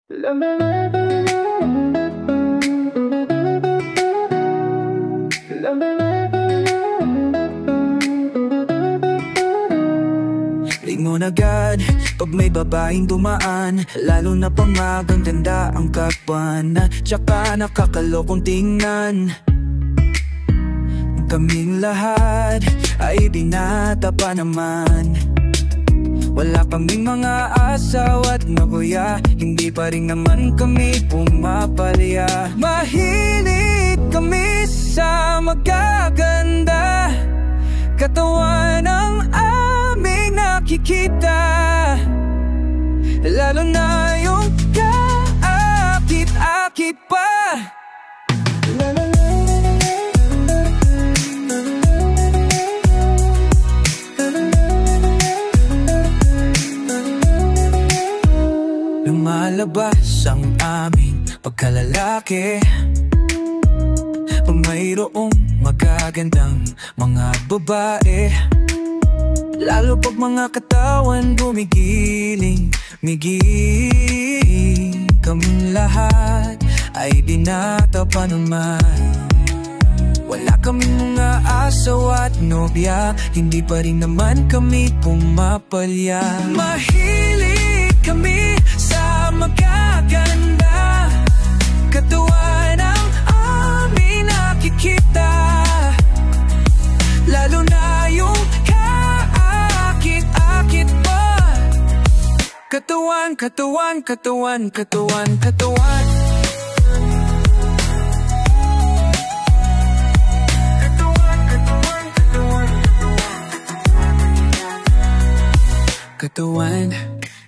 Lingon agad pag may babaeng dumaan, lalo na pang magaganda ang kakpan, tsaka nakakalokong tingnan. Kaming lahat ay binata pa naman. Wala kaming mga asaw at mabuya, hindi pa rin naman kami pumapalya. Mahilig kami sa magaganda, katawan ang aming nakikita, lalo na yung kaakit-akit pa. Lumalabas ang aming pagkalalaki pag mayroong magagandang mga babae, lalo pag mga katawan gumigiling. Kaming lahat ay binata pa naman. Wala kaming mga asaw at nobya, hindi pa rin naman kami pumapalya. Mahilig kami sa magaganda, katawan ang aming nakikita, lalo na yung kaakit-akit pa. Katawan, katawan, katawan, katawan, katawan. Katawan,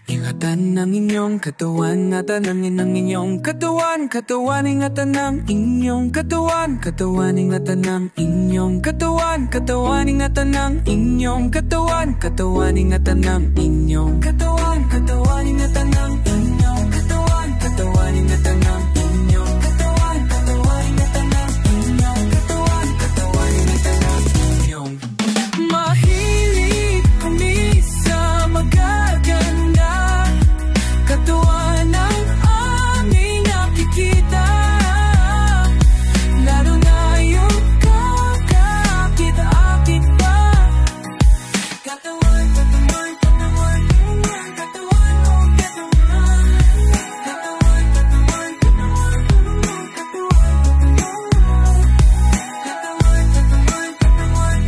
ingatan ng inyong katawan, natanangin ng inyong katawan. Katawan, ingatan ng inyong katawan. Katawan, ingatan ng inyong katawan. Katawan, ingatan ng inyong katawan. Katawan, ingatan ng inyong katawan. Katawan, ingatan ng inyong katawan. Katawan, ingatan ng inyong katawan. Katawan, ingatan ng inyong katawan. Katawan, ingatan ng inyong. Mahilig kami sa magaganda, katawan ang aming nakikita, lalo na yung kakakit-akit pa. Katawan, katawan, katawan, katawan, katawan, oh katawan. Katawan, katawan, katawan, katawan, katawan, katawan. Katawan, katawan, katawan,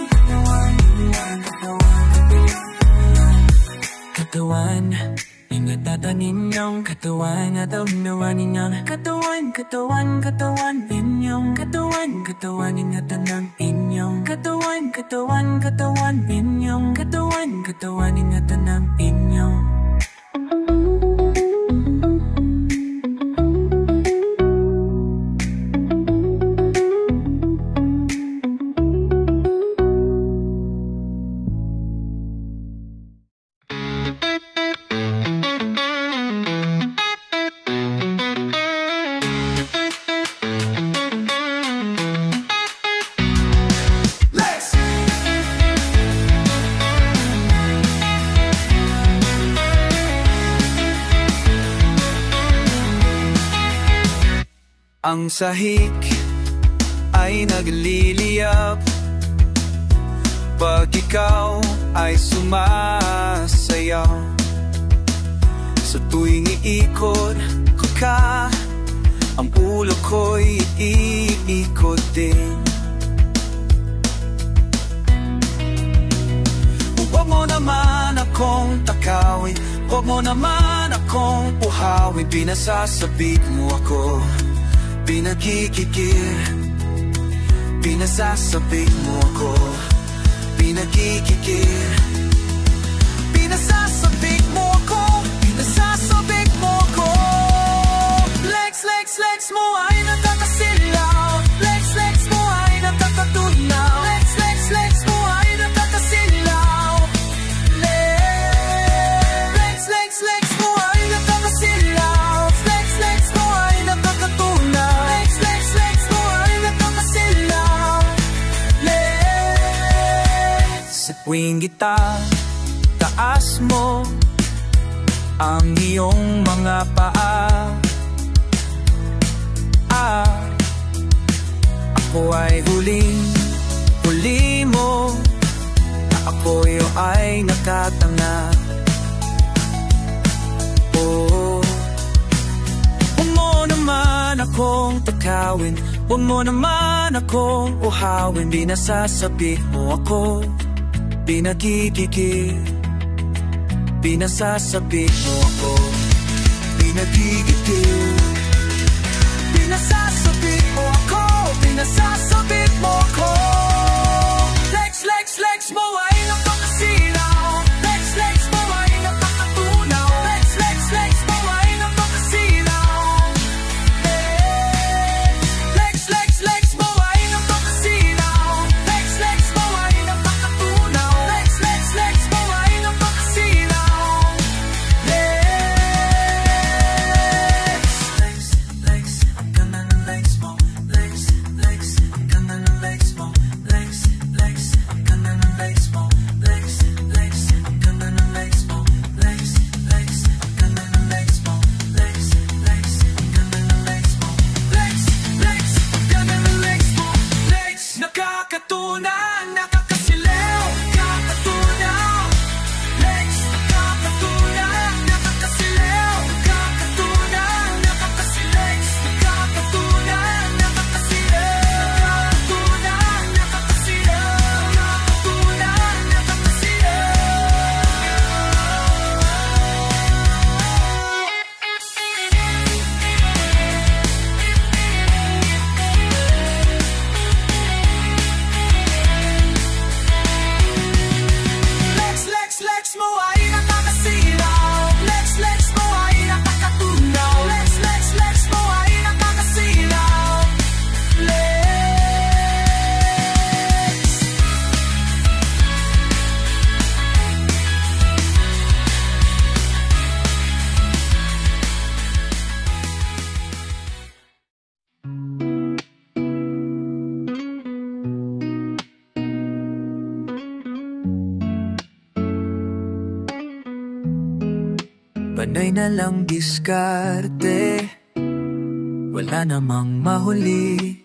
katawan, katawan, oh katawan. Katawan, ingatan ninyong katawan at ang nawa ninyong katawan. Katawan, katawan ninyong katawan. Katawan, ingatan ng inyong katawan. Katawan, katawan ninyong katawan. Katawan, ingatan ng inyong. Ang sahig ay nagliliyap pag ikaw ay sumasayaw. Sa tuwing iikot ko ka, ang ulo ko'y iikot din. Huwag mo naman akong takawin, huwag mo naman akong puhawin. Pinasasabik mo ako, pinagkikikir. Pinasasabik mo ako, pinagkikikir. Pinasasabik mo ako, pinasasabik mo ako. Legs, legs, legs mo ay nakakasilaw. Legs, legs mo ay nakakatunaw. Legs, legs, legs mo ay nakakasilaw. Legs, legs, legs mo ay nakakasilaw. Legs, legs mo ay nakakatunaw. Legs, legs, legs mo ay nakakasilaw. Legs. Sa tuwing kita itaas mo ang iyong mga paa. Ako ay huli mo, ako'y ay nakatanga. Oh, huwag mo naman akong takawin, huwag mo naman akong uhawin. Binasasabi mo ako, pinagigigil. Binasasabi mo ako, pinagigigil. Binasasabi mo ako, binasasabi mo ako. Legs mo ay napakasilaw. Legs mo ay napakatunaw. Legs mo ay napakasilaw. Legs mo ay napakasilaw. Legs mo ay napakatunaw. Legs mo ay napakasilaw. Legs, ang ganda ng legs mo. Legs, ang ganda ng legs mo. Legs, ang ganda ng legs mo. Legs, ang ganda ng legs mo. Legs, ang ganda ng legs mo. Legs, ang ganda ng legs mo. Legs, ang ganda ng legs mo. Legs, nakakatunan, nakakasilaw, nakakatunaw. Legs, nakakatunan, nakakasilaw, nakakatunan, nakakasilegs, nakakatunan, nakakasilaw, nakakatunan, nakakasilaw, nakakatunan, nakakasilaw. Legs mo ay nakakasilaw. Legs mo ay nakakatunaw. Legs mo ay nakakasilaw. Panay na lang diskarte, wala namang mahuli.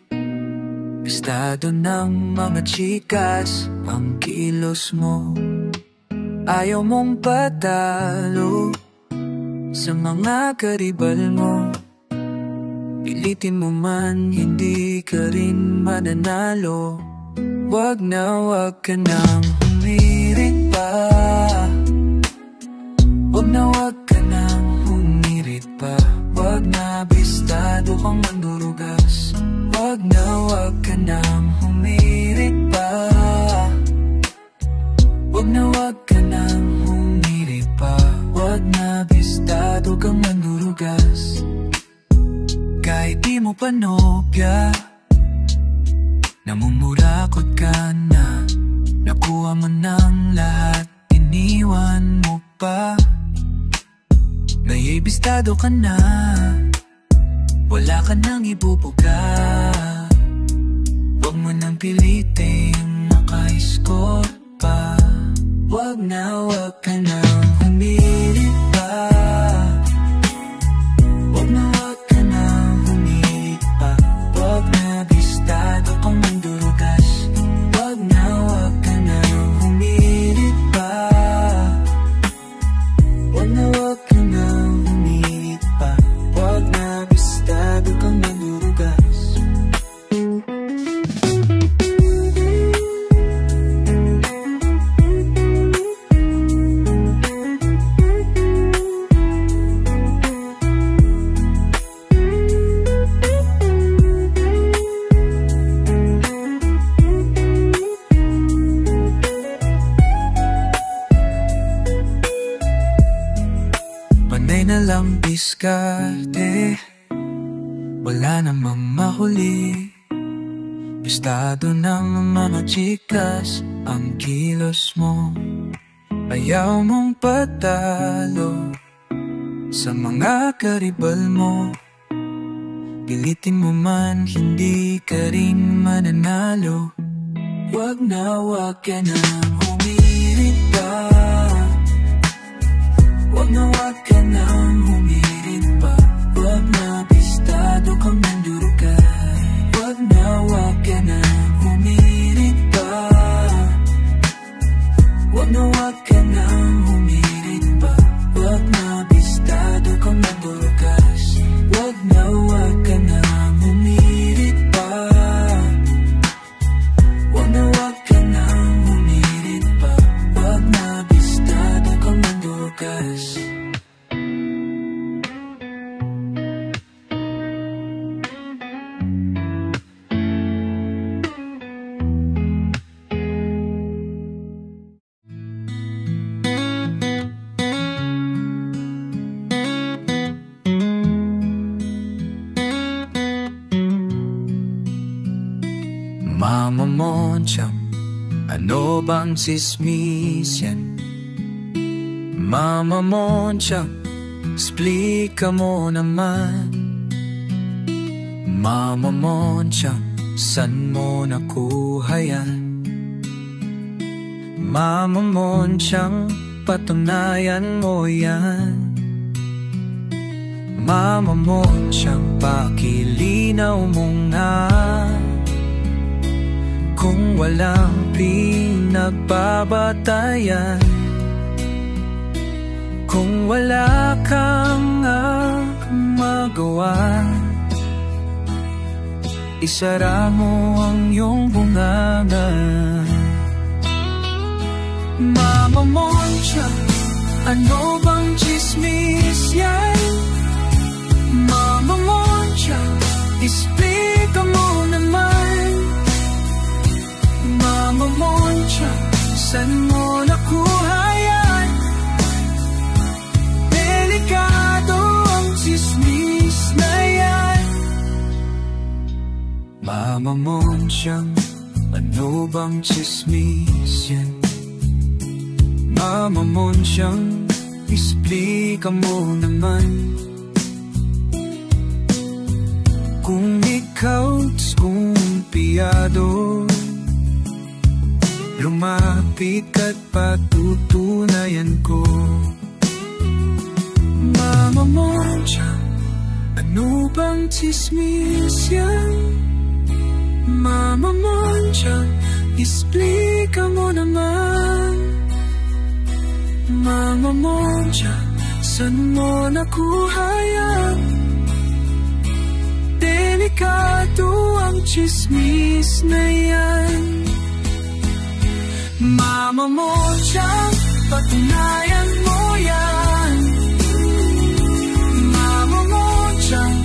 Estado ng mga chikas ang kilos mo. Ayaw mong patalo sa mga karibal mo. Pilitin mo man, hindi ka rin mananalo. Wag na wag ka nang humirit pa. Wag na wag ka nang humirit pa. Wag na bistado kang mandurugas. Wag na wag ka nang humirit pa. Wag na wag ka nang humirit pa. Wag na bistado kang mandurugas. Kahit di mo panobya, namumurakot ka na. Nakuha mo ng lahat, iniwan mo pa. Naiibistado ka na, wala ka nang ibubuga. Huwag mo nang piliting maka-score pa. Huwag na huwag ka nang humirit pa. Huwag na huwag ka nang humirit pa. Huwag na bistado kang mandurugas. Huwag na huwag ka nang humirit pa. Huwag na huwag ka nang humirit pa. Huwag na bistado kang mandurugas. Panay na lang diskarte, wala namang mahuli. Bistado ng mga chikas ang kilos mo. Ayaw mong patalo sa mga karibal mo. Pilitin mo man, hindi ka rin mananalo. Wag na wag ka nang humirit pa. ka nang humirit pa. Wag na bistado kang mabukas. Wag ka nang humirit pa. Wag ka nang humirit pa. Wag na bistado kang mabukas. Mama Monchang, ano bang sismis yan? Mama Monchang, explika mo naman. Mama Monchang, san mo nakuha yan? Mama Monchang, patunayan mo yan. Mama Monchang, pakilinaw mo nga. Kung walang pinagbabatayan, kung wala kang magawa, isara mo ang iyong bunganga. Mama Monchang, ano bang chismis yan? Mama Monchang, explika mo naman. Mama Monchang, saan mo nakuha yan? Delikado ang chismis na yan. Mama Monchang, ano bang chismis yan? Mama Monchang, explika mo naman. Kung ikaw diskumpiyado, lumapit ka't patutunayan ko. Mama Monchang, ano bang chismis yan? Mama Monchang, explika mo naman. Mama Monchang, saan mo nakuha yan? Delikado ang chismis na yan. Mama Monchang, patunayan mo yan. Mama Monchang,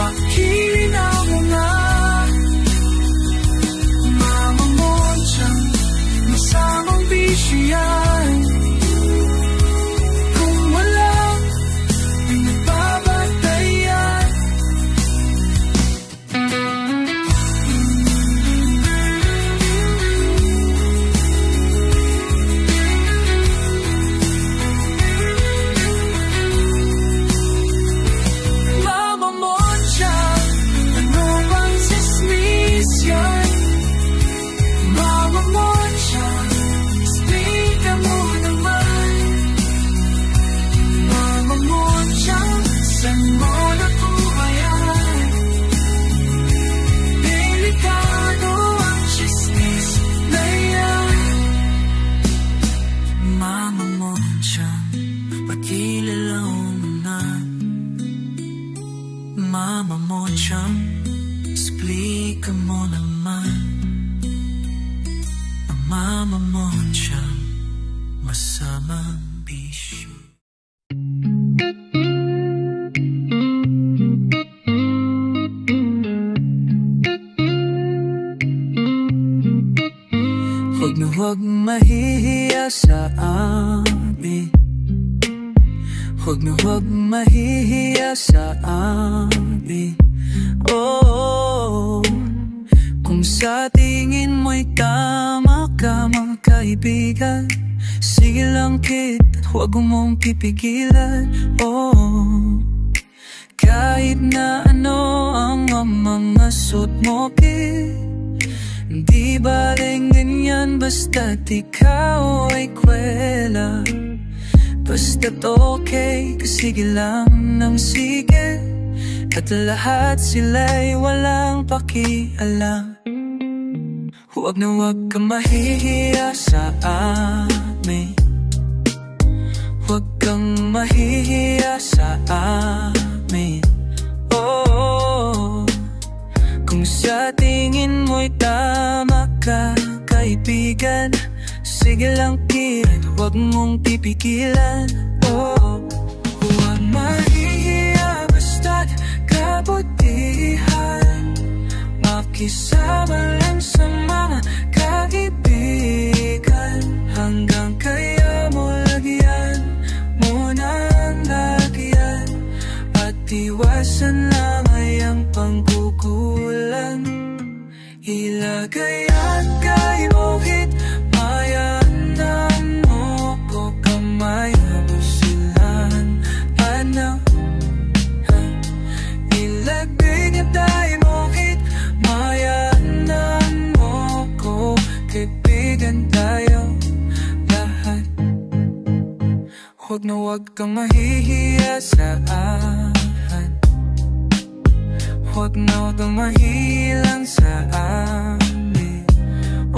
pakilinaw mo nga. Mama Monchang, masamang bisyo yan. Kung walang pinagbabatayan. Mama Monchang, explika mo naman. Ang Mama Monchang, masamang bisyo. Huwag mahihiya sa amin. Huwag mahihiya sa amin. Oh, kung sa tingin mo'y tama ka mga kaibigan, sige lang kid, huwag mong pipigilan. Oh, kahit na ano ang mga suot mo kid, di baling ganyan basta't ikaw ay kwela. Basta't okay, sige lang ng sige, at lahat sila'y walang pakialam. Huwag na huwag ka mahihiya sa amin. kang mahihiya sa amin. Oh, kung sa tingin mo'y tama ka, kaibigan, sige lang kid, huwag mong pipigilan. Oh, huwag mahihiya basta't kabutihan, makisama lang sa mga kaibigan. Hanggang kaya mo lagyan mo ng lagyan, at iwasan lang ay ang pangkukulang. Ilagay at kay mohit, mayanan mo ko kamay mo silang ano. Ilagay at kay mohit, mayanan mo ko, kaibigan tayo lahat. Huwag na huwag kang mahihiya sa akin, huwag na huwag kang mahilang sa amin.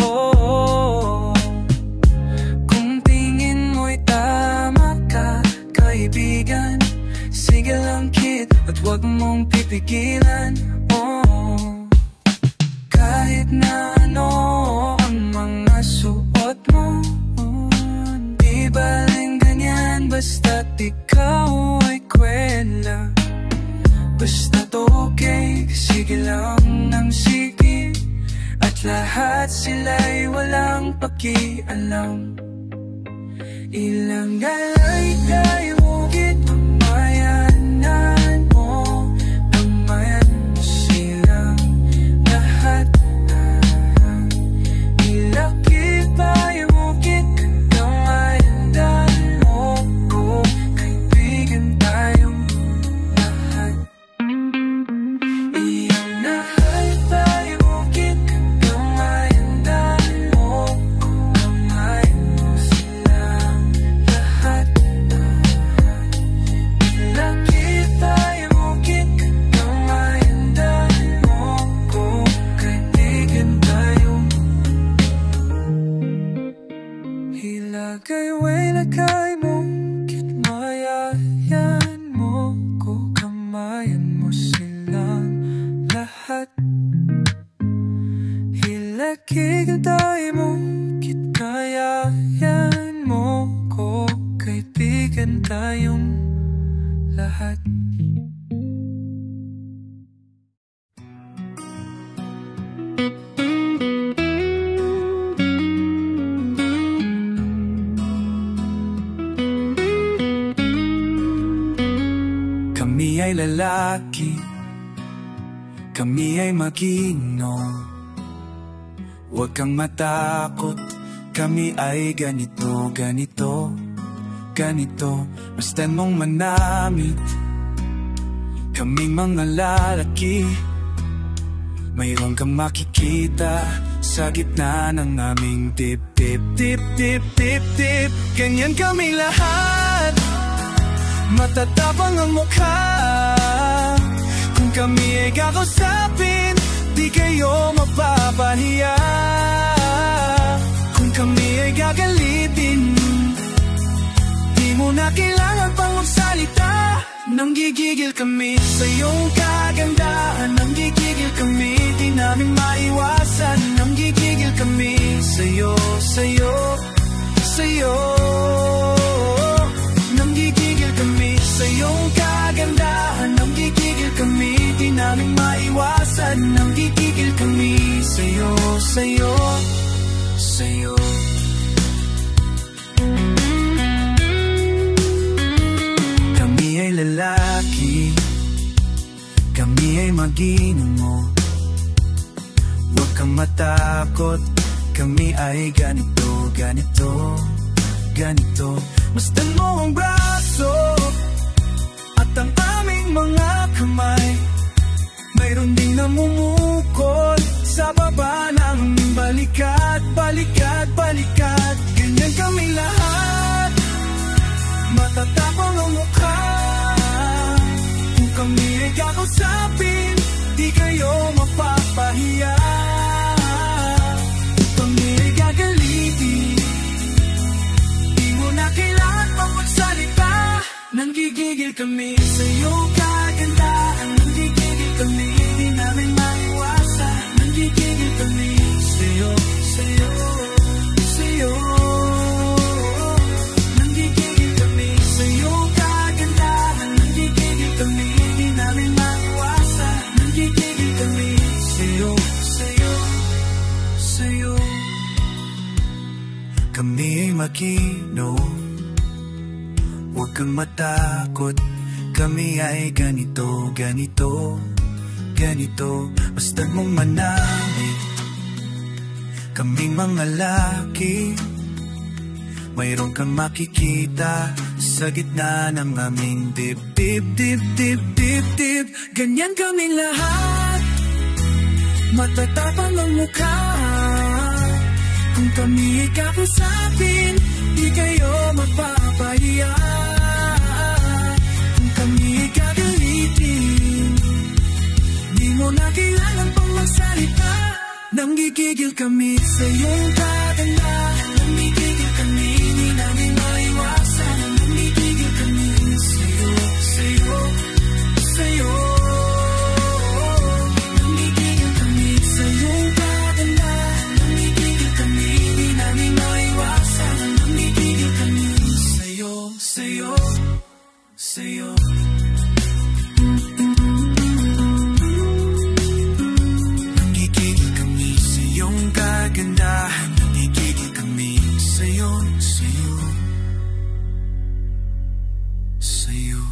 Oh, kung tingin mo'y tama ka, kaibigan, sige lang kid, at huwag mong pipigilan. Oh, kahit na ano ang mga suot mo, di baling ganyan, basta't ikaw ay kwela. Basta't okay, sige lang ng sige, at lahat sila'y walang pakialam. Ilang alay tayo hugit, pamayanan mo, pamayan mo silang lahat. Ilaki tayo hugit, pamayanan mo ko, kaibigan tayong lahat. Iyang nahal tayo hugit, pamayanan mo ko, pamayan mo silang lahat. Ilaki tayo hugit, pamayanan mo ko, kaibigan tayong. Ilagay kay mo, kitmayayan mo ko, kamayan mo silang lahat. Ilagay tayo mo, kitkayayan mo ko, kaibigan tayong lahat. Kami ay lalaki, kami ay maginoo. Huwag kang matakot, kami ay ganito, ganito, ganito. Mastan mong manamit, kaming mga lalaki. Mayroon kang makikita sa gitna ng aming tip, tip, tip, tip, tip, tip. Ganyan kami lahat, matatapang ang mukha. Kung kami ay kakausapin, di kayo mapapahiya. Kung kami ay gagalitin, di mo na kailangan pang magsalita. Nanggigigil kami sa iyong kagandahan, nanggigigil kami, di namin maiwasan. Nanggigigil kami sa'yo, sa'yo, sa'yo. Nanggigigil kami sa iyong kagandahan, nanggigigil kami, di namin maiwasan. Nanggigigil kami sa'yo, sa'yo, sa'yo. Kami ay lalaki, kami ay maginoo. Huwag kang matakot, kami ay ganito, ganito, ganito. Masdan mo ang braso at ang aming mga kamay. Mayroon ding namumukol sa baba ng balikat, balikat, balikat. Ganyan kami lahat, matatapang ang mukha. Kung kami ay kakausapin, di kayo mapapahiya. Kung kami ay gagalitin, di mo na kailangan pang magsalita. Nanggigigil kami sa iyong kagandahan. Nanggigigil kami, di namin maiwasan. Nanggigigil kami sa iyo, sa iyo, sa iyo. Nanggigigil kami sa iyong kagandahan. Nanggigigil kami, di namin maiwasan. Nanggigigil kami sa iyo, sa iyo, sa iyo. Kami ay makino, huwag kang matakot. Kami ay ganito, ganito, ganito. Basta't mong manamit. Kaming mga laki, mayroon kang makikita sa gitna ng aming dibdib, dib, dib, dib, dib. Ganyan kaming lahat, matatapang ang mukha. Kung kami ay kakusapin, di kayo mapapahiya. Kung kami ay gagalitin, di mo na kailangan pang magsalita. Nanggigigil kami sa iyong kagandahan. Nanggigigil kami, di namin maiwasan. Nanggigigil kami sa iyo, sa iyo, sa iyo. Nanggigigil kami sa iyong kagandahan. Nanggigigil kami, di namin maiwasan. Nanggigigil kami sa iyo, sa iyo, sa iyo. Nanggigigil kami sa iyong kagandahan. Nanggigigil kami sa iyo, sa iyo, sa iyo.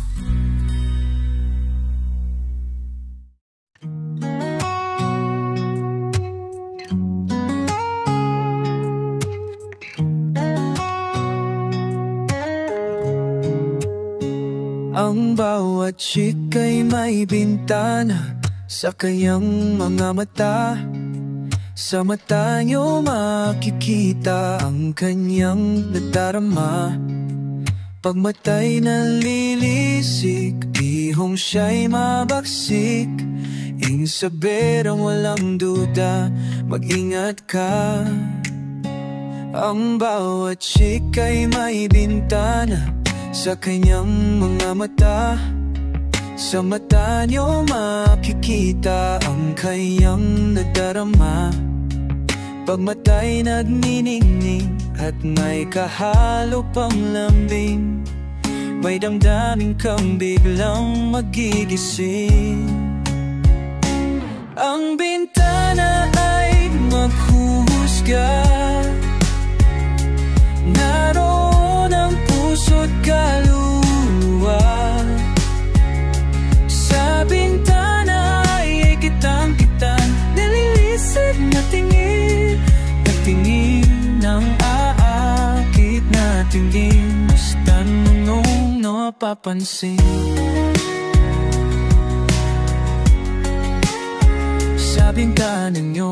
Ang bawat chika'y may bintana sa kanyang mga mata. Sa mata niyo makikita ang kanyang nadarama. Pag mata'y nalilisik, bihong siya'y mabagsik. Ing saberang walang duda, mag-ingat ka. Ang bawat chika'y may bintana sa kanyang mga mata. Sa mata niyo makikita ang kanyang nadarama. Pag mata'y nagniningning at may kahalo pang lambing, may damdamin kang biglang magigising. Ang bintana ay maghuhusga, naroon ang puso't kaluluwa. Sa bintana ay kitang-kitang nililisik na tingin, na tingin ng aakit na tingin. Basta nung napapansin, sa bintana niyo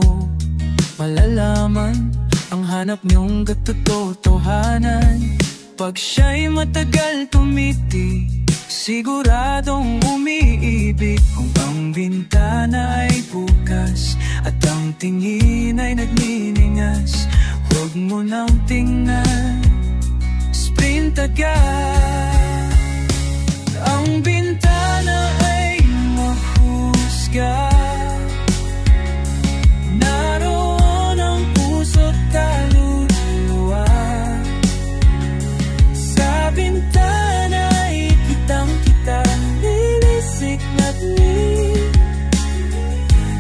malalaman ang hanap niyong katotohanan. Pag siya'y matagal tumiti, siguradong umiibig. Kung ang bintana ay bukas at ang tingin ay nagniningas, huwag mo nang tingnan, sprint agad. Ang bintana ay mahusga, naroon ang puso't kaluluwa. Sa bintana ay kitang-kita, nilisik na tingin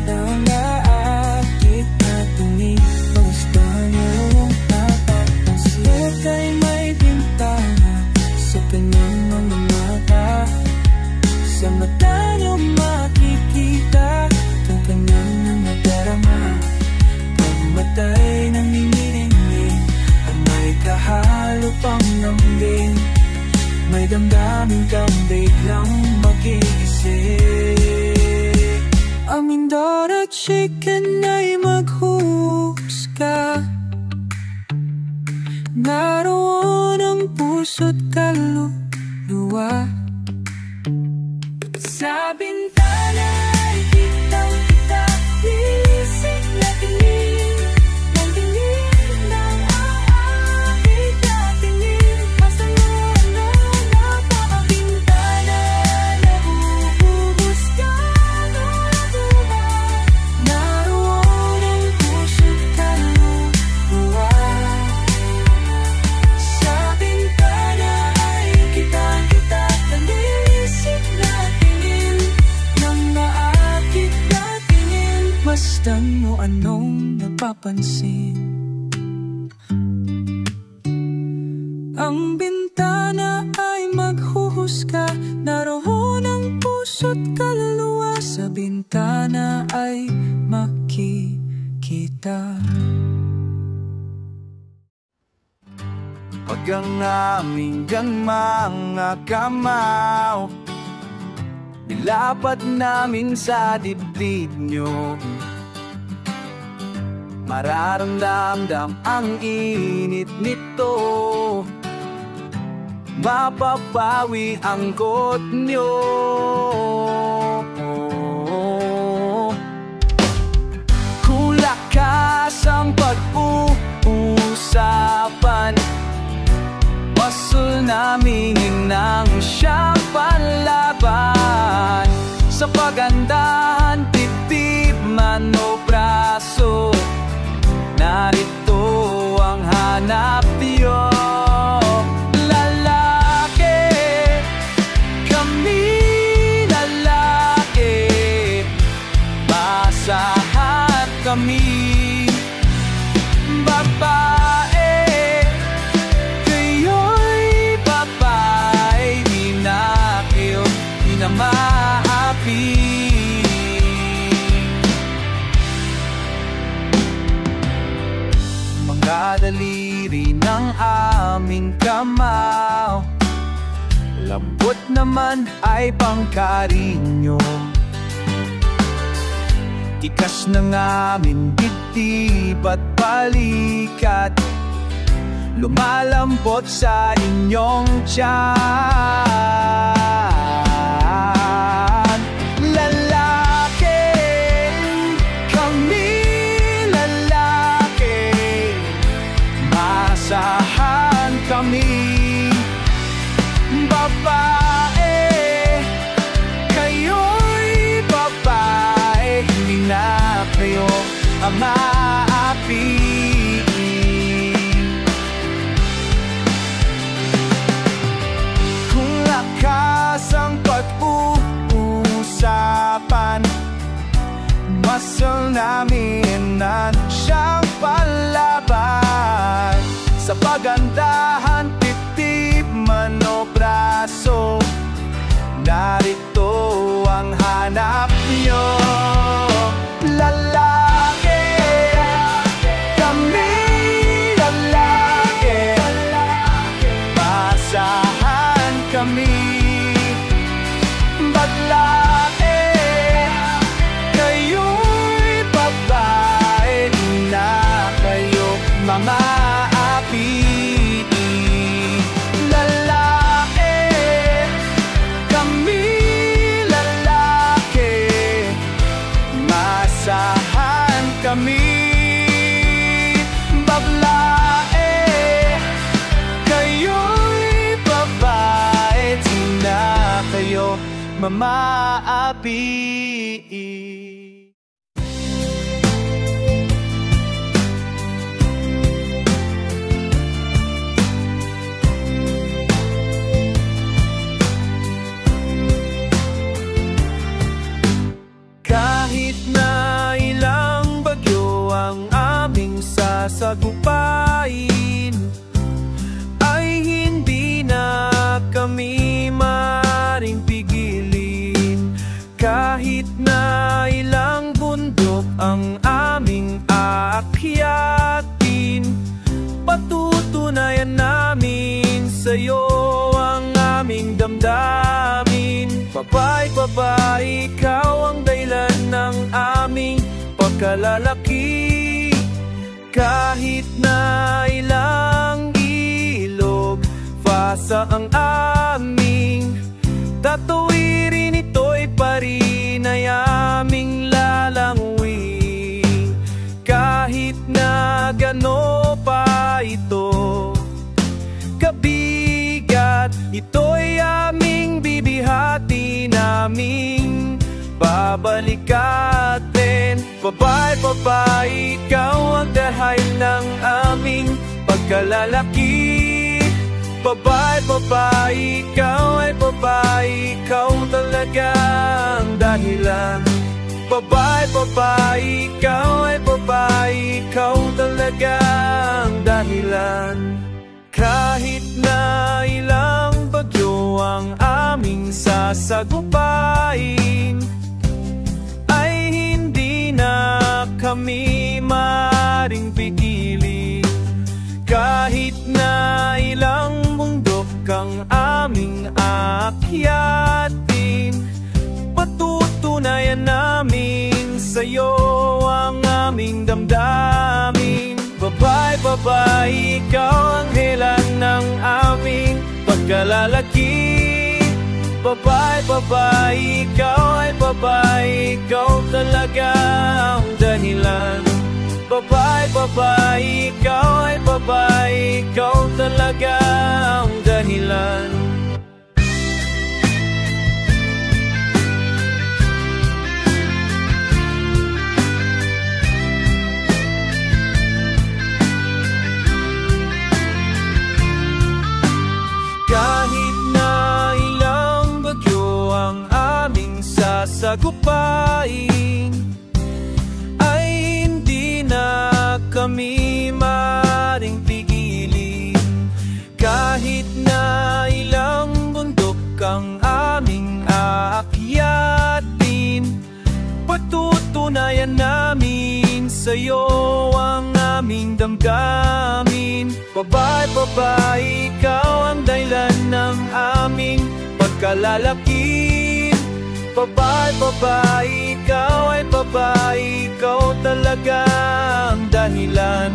ng aakit na tingin. Basta niyong napapansin, ika'y may bintana sa kanyang mga mata. Sa mata niyo makikita ang kanyang nadarama. Pag mata'y nanginginig at may kahalo pang lambing, may damdamin kang biglang magigising. Ang Mindoro chicken ay maghusga, naroon ang puso't kaluluwa. Sa bintana ay kitang-kita, nilisik na tingin, ng tingin ng aakit na tingin. Basta yun ang napakabintana mapansin. Ang bintana ay maghuhusga, naroon ang puso't kaluluwa. Sa bintana ay makikita. Pag ang aming mga kamao nilapat namin sa dibdib nyo, mararamdam ang init nito, mapapawi ang kot nyo. Kulakas ang pag-uusapan, wasul namin ang siyang panlaban. Sa pagandahan, titip man o braso, narito ang hanap niyo. Lalaki, kami lalaki, masahan kami. Babae, kayo'y babae, di na kayo maapi. Mga daliri ng aming kamao, lambot naman ay pangkarinyo. Tikas ng aming dibdib at balikat, lumalampot sa inyong tiyan. Lalaki, kami lalaki, masahan kami. Babae, kayo'y babae, hindi na kayo maapi. Ang pag-uusapan, wasul namin ang siyang panlaban. Sa pagandahan, titip man o braso, narito ang hanap niyo. Lalaki, kami lalaki, masahan kami. Babae, kayo'y babae, di na kayo mamaapi. Lalaki, kami lalaki, masahan kami. Babae, kayo'y babae, di na kayo mamaapi. Kahit na ilang bagyo ang aming sasagupain, ay hindi na kami maring pigilin. Kahit na ilang bundok ang aming aakyatin, patutunayan namin sa'yo ang aming damdamin. Babae, ikaw ang dahilan ng aming pagkalalaki. Kahit na ilang ilog pasa ang aming tatawirin, ito'y parin ay aming lalanguin. Kahit na gano pa ito kabigat, ito'y aming bibihati, naming babalikatin. Babae, ikaw ang dahil ng aming pagkalalaki. Babae, ikaw ay babae, ikaw talaga ang dahilan. Babae, ikaw ay babae, pa, ikaw talaga ang dahilan. Kahit na ilang bagyo ang aming sasagupain, ay hindi na kami maring pigilin. Kahit na ilang bundok ang aming aakyatin, patutunayan namin sa'yo ang aming damdamin. Babae, babae, ikaw ang helan ng aming pagkalalaki. Babae, babae, ikaw ay babae, ikaw talaga ang dahilan. Babae, babae, ikaw ay babae, ikaw talaga ang dahilan. Kahit na ilang bagyo ang aming sasagupain, ay hindi na kami maring pigilin. Kahit na ilang bundok ang aming aakyatin, patutunayan namin sa'yo ang aming damdamin. Babae, babae, ikaw ang dahilan ng aming pagkalalaki. Babae, babae, ikaw ay babae, ikaw talaga ang dahilan.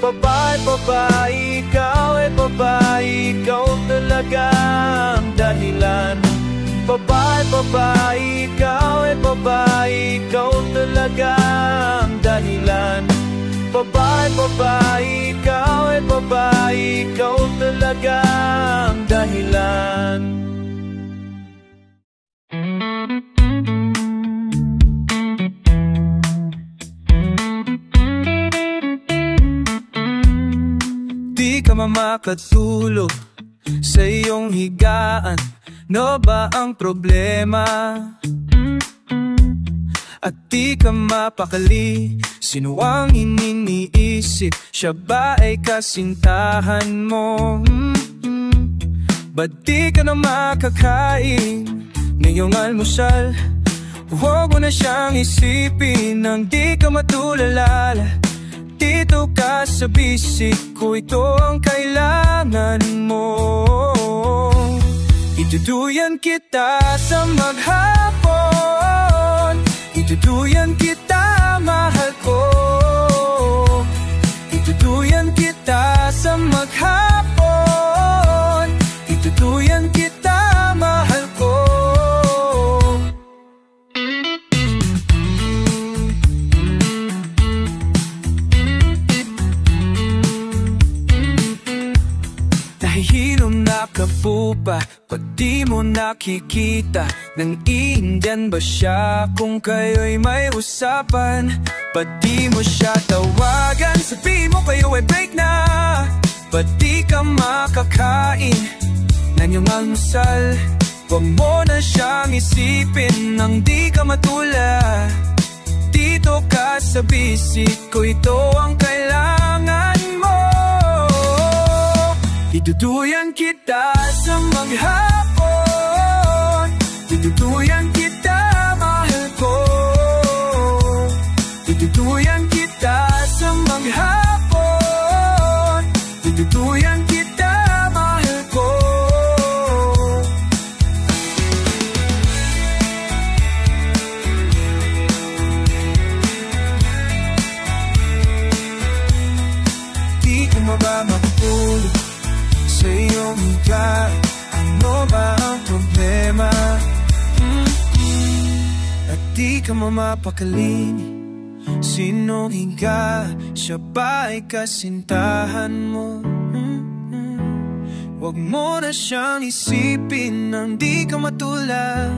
Babae, babae, ikaw ay babae, ikaw talaga ang dahilan. Babae, babae, ikaw ay babae, ikaw talaga ang dahilan. Babae, babae, ikaw ay babae, ikaw talaga ang dahilan. Di ka makatulog sa iyong higaan, no ba ang problema? At di ka mapakali, sino ang iniisip? Siya ba ay kasintahan mo? Ba't di ka na makakain ngayong almusal? Huwag mo na siyang isipin nang di ka matulala. Dito ka sa bisik ko, ito ang kailangan mo. Ituduyan kita sa maghapon, ituduyan kita, mahal ko. Ituduyan kita sa maghapon, ituduyan kita, mahal ko. Nahihilom na ka po ba? Ba't di mo nakikita? Nang iindiyan ba siya kung kayo'y may usapan? Ba't di mo siya tawagan? Sabihin mo kayo ay break na. Ba't di ka makakain ng iyong almusal? Huwag mo na siyang isipin nang di ka matula. Dito ka sa bisik ko, ito ang kailangan mo. Ituduyan kita sa maghapon, ituduyan kita, mahal ko. Ituduyan kita sa maghapon, ituduyan kita, mahal ko. Di ko makatulog sa iyong higa, ano ba ang problema? At di ka mapakaling, sino higa? Siya ba ay kasintahan mo? Huwag mo na siyang isipin nang di ka matula.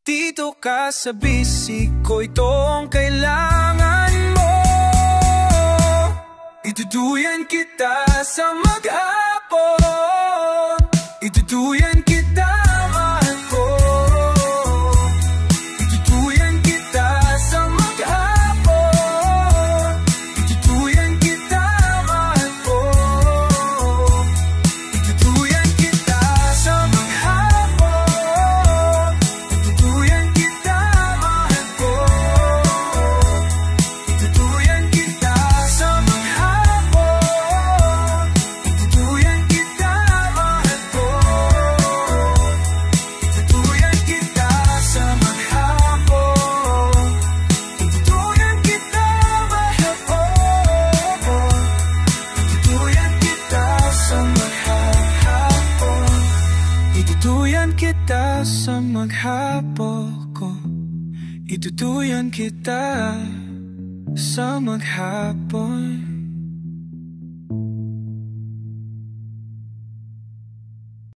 Dito ka sa bisik ko, ito ang kailangan mo. Ituduyan kita sa maghapon, ituduyan kita, mahal ko. Ituduyan kita sa maghapon, kita sa maghapon ko, itutuyan kita sa maghapon.